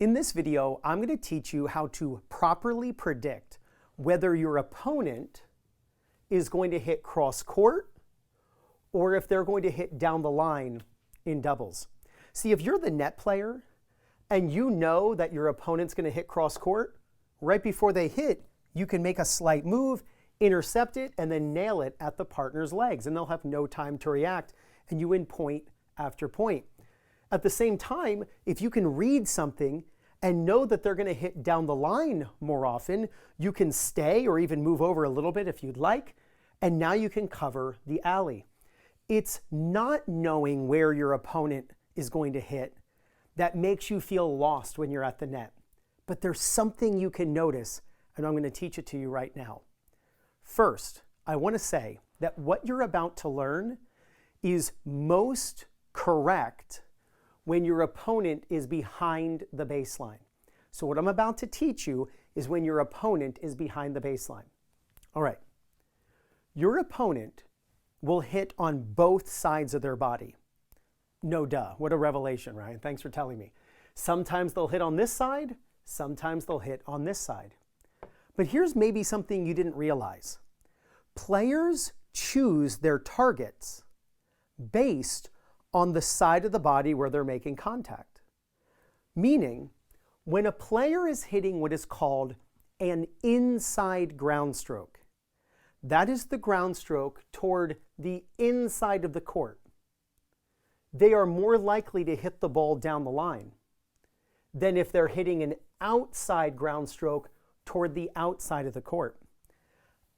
In this video, I'm going to teach you how to properly predict whether your opponent is going to hit cross court or if they're going to hit down the line in doubles. See, if you're the net player and you know that your opponent's going to hit cross court, right before they hit, you can make a slight move, intercept it, and then nail it at the partner's legs, and they'll have no time to react, and you win point after point. At the same time, if you can read something and know that they're going to hit down the line more often, you can stay or even move over a little bit if you'd like, and now you can cover the alley. It's not knowing where your opponent is going to hit that makes you feel lost when you're at the net. But there's something you can notice, and I'm going to teach it to you right now. First, I want to say that what you're about to learn is most correct when your opponent is behind the baseline. So what I'm about to teach you is when your opponent is behind the baseline. All right. Your opponent will hit on both sides of their body. No duh. What a revelation, Ryan. Thanks for telling me. Sometimes they'll hit on this side. Sometimes they'll hit on this side. But here's maybe something you didn't realize. Players choose their targets based on the side of the body where they're making contact. Meaning, when a player is hitting what is called an inside ground stroke, that is the ground stroke toward the inside of the court, they are more likely to hit the ball down the line than if they're hitting an outside ground stroke toward the outside of the court.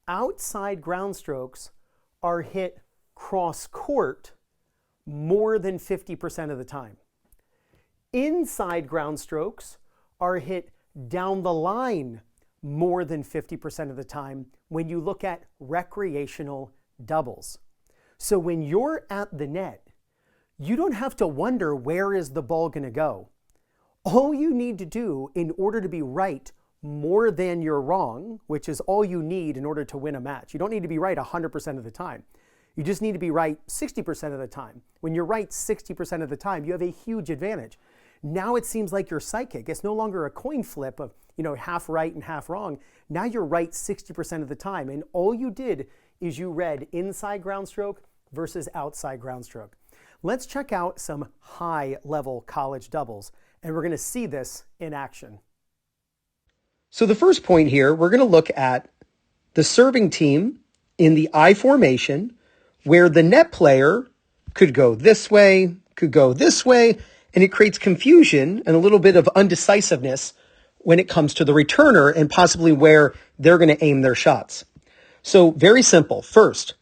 Outside ground strokes are hit cross court more than 50% of the time. Inside ground strokes are hit down the line more than 50% of the time when you look at recreational doubles. So when you're at the net, you don't have to wonder where is the ball going to go. All you need to do in order to be right more than you're wrong, which is all you need in order to win a match. You don't need to be right 100% of the time. You just need to be right 60% of the time. When you're right 60% of the time, you have a huge advantage. Now it seems like you're psychic. It's no longer a coin flip of, half right and half wrong. Now you're right 60% of the time. And all you did is you read inside ground stroke versus outside ground stroke. Let's check out some high-level college doubles, and we're going to see this in action. So the first point here, we're going to look at the serving team in the I formation, where the net player could go this way, could go this way, and it creates confusion and a little bit of undecisiveness when it comes to the returner and possibly where they're going to aim their shots. So very simple. First,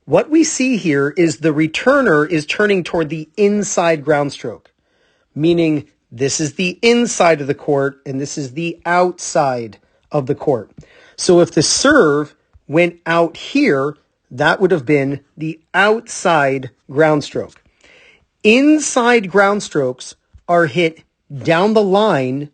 what we see here is the returner is turning toward the inside ground stroke, meaning this is the inside of the court and this is the outside of the court. So if the serve went out here, that would have been the outside ground stroke. Inside ground strokes are hit down the line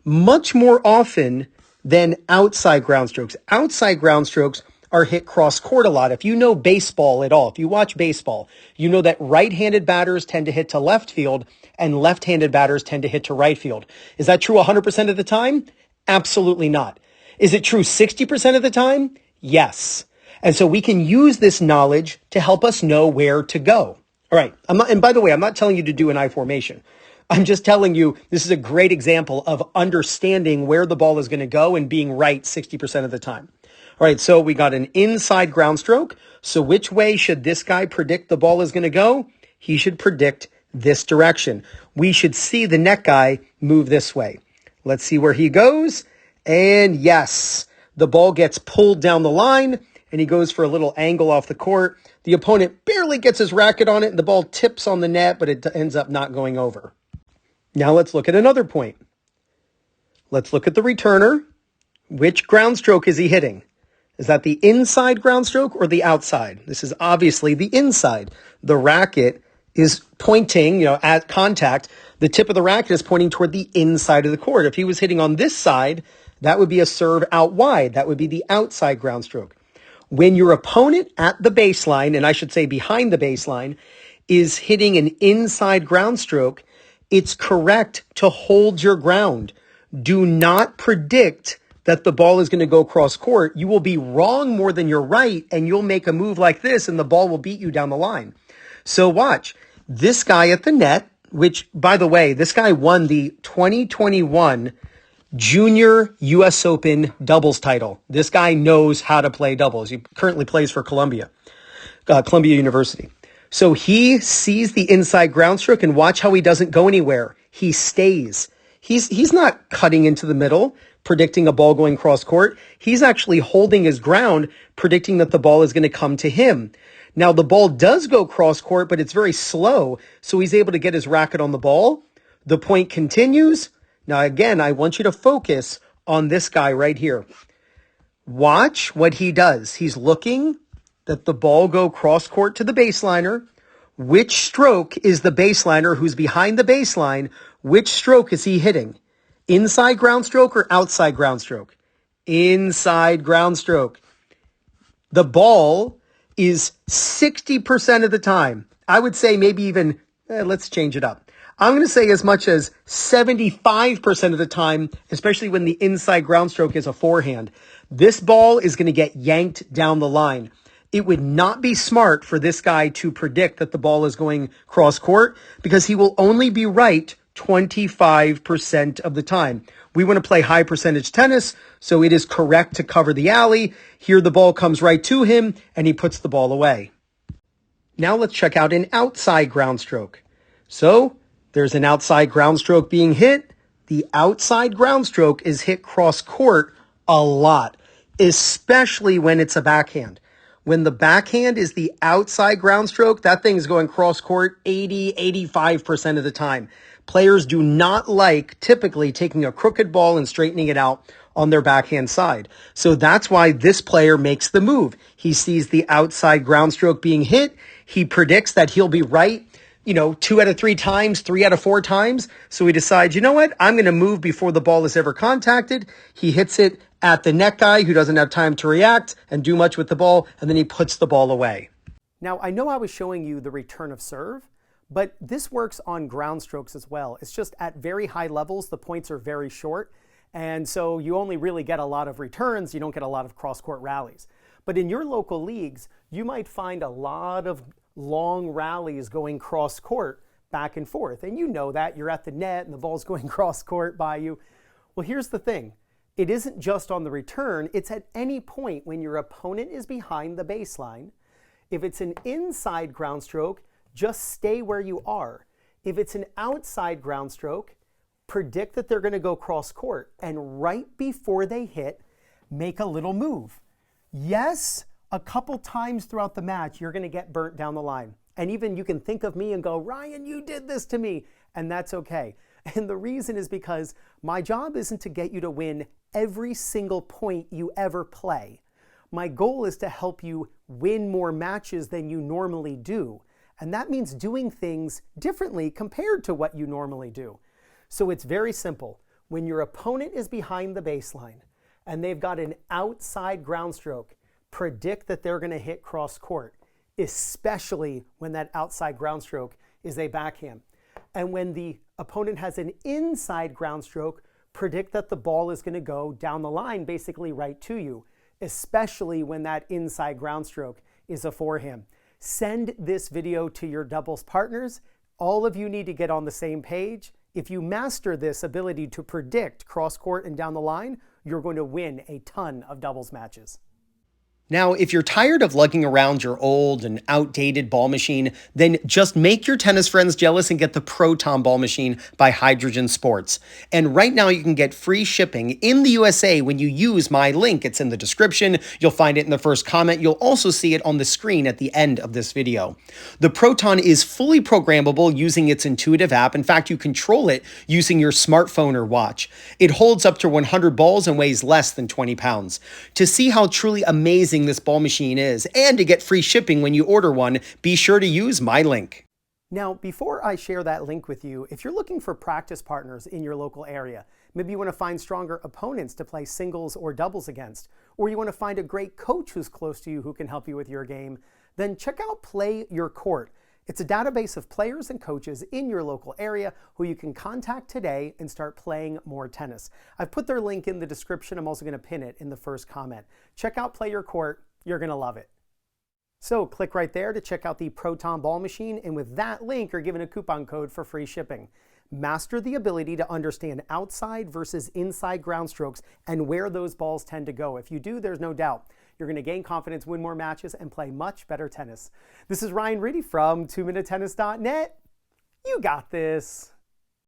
much more often than outside ground strokes. Outside ground strokes are hit cross court a lot. If you know baseball at all, if you watch baseball, you know that right-handed batters tend to hit to left field and left-handed batters tend to hit to right field. Is that true 100% of the time? Absolutely not. Is it true 60% of the time? Yes. And so we can use this knowledge to help us know where to go. All right. And by the way, I'm not telling you to do an I formation. I'm just telling you this is a great example of understanding where the ball is going to go and being right 60% of the time. All right. So we got an inside ground stroke. So which way should this guy predict the ball is going to go? He should predict this direction. We should see the net guy move this way. Let's see where he goes. And yes, the ball gets pulled down the line. And he goes for a little angle off the court. The opponent barely gets his racket on it, and the ball tips on the net, but it ends up not going over. Now let's look at another point. Let's look at the returner. Which ground stroke is he hitting? Is that the inside ground stroke or the outside? This is obviously the inside. The racket is pointing, at contact. The tip of the racket is pointing toward the inside of the court. If he was hitting on this side, that would be a serve out wide. That would be the outside ground stroke. When your opponent at the baseline, and I should say behind the baseline, is hitting an inside ground stroke, It's correct to hold your ground. Do not predict that the ball is going to go cross court. You will be wrong more than you're right, and you'll make a move like this, and the ball will beat you down the line. So watch. This guy at the net, which, by the way, this guy won the 2021 Junior U.S. Open doubles title. This guy knows how to play doubles. He currently plays for Columbia University. So he sees the inside ground stroke, and watch how he doesn't go anywhere. He stays. He's not cutting into the middle, predicting a ball going cross court. He's actually holding his ground, predicting that the ball is going to come to him. Now, the ball does go cross court, but it's very slow, so he's able to get his racket on the ball. The point continues. Now, again, I want you to focus on this guy right here. Watch what he does. He's looking that the ball go cross court to the baseliner. Which stroke is the baseliner who's behind the baseline? Which stroke is he hitting? Inside ground stroke or outside ground stroke? Inside ground stroke. The ball is 60% of the time. I would say maybe even, let's change it up. I'm going to say as much as 75% of the time, especially when the inside ground stroke is a forehand. This ball is going to get yanked down the line. It would not be smart for this guy to predict that the ball is going cross court because he will only be right 25% of the time. We want to play high percentage tennis, so it is correct to cover the alley. Here the ball comes right to him and he puts the ball away. Now let's check out an outside ground stroke. So there's an outside ground stroke being hit. The outside ground stroke is hit cross court a lot, especially when it's a backhand. When the backhand is the outside ground stroke, that thing is going cross court 85% of the time. Players do not like typically taking a crooked ball and straightening it out on their backhand side. So that's why this player makes the move. He sees the outside ground stroke being hit. He predicts that he'll be right, 2 out of 3 times, 3 out of 4 times. So he decides, you know what? I'm going to move before the ball is ever contacted. He hits it at the net guy who doesn't have time to react and do much with the ball, and then he puts the ball away. Now, I know I was showing you the return of serve, but this works on ground strokes as well. It's just at very high levels, the points are very short, and so you only really get a lot of returns. You don't get a lot of cross-court rallies. But in your local leagues, you might find a lot of long rallies going cross-court back and forth, and you know that. You're at the net and the ball's going cross-court by you. Well, here's the thing. It isn't just on the return, it's at any point when your opponent is behind the baseline. If it's an inside ground stroke, just stay where you are. If it's an outside ground stroke, predict that they're going to go cross court, and right before they hit, make a little move. Yes, a couple times throughout the match, you're going to get burnt down the line. And even you can think of me and go, Ryan, you did this to me, and that's okay. And the reason is because my job isn't to get you to win every single point you ever play. My goal is to help you win more matches than you normally do. And that means doing things differently compared to what you normally do. So it's very simple. When your opponent is behind the baseline and they've got an outside ground stroke, predict that they're going to hit cross court, especially when that outside ground stroke is a backhand. And when the opponent has an inside ground stroke, predict that the ball is going to go down the line, basically right to you, especially when that inside ground stroke is a forehand. Send this video to your doubles partners. All of you need to get on the same page. If you master this ability to predict cross court and down the line, you're going to win a ton of doubles matches. Now, if you're tired of lugging around your old and outdated ball machine, then just make your tennis friends jealous and get the Proton Ball Machine by Hydrogen Sports. And right now you can get free shipping in the USA when you use my link. It's in the description. You'll find it in the first comment. You'll also see it on the screen at the end of this video. The Proton is fully programmable using its intuitive app. In fact, you control it using your smartphone or watch. It holds up to 100 balls and weighs less than 20 pounds. To see how truly amazing this ball machine is, and to get free shipping when you order one, be sure to use my link. Now, before I share that link with you, if you're looking for practice partners in your local area, maybe you want to find stronger opponents to play singles or doubles against, or you want to find a great coach who's close to you who can help you with your game, then check out PlayYourCourt. It's a database of players and coaches in your local area who you can contact today and start playing more tennis. I've put their link in the description. I'm also going to pin it in the first comment. Check out PlayYourCourt. You're going to love it. So click right there to check out the Proton Ball Machine, and with that link, you're given a coupon code for free shipping. Master the ability to understand outside versus inside ground strokes and where those balls tend to go. If you do, there's no doubt you're going to gain confidence, win more matches, and play much better tennis. This is Ryan Reedy from 2minutetennis.net. You got this.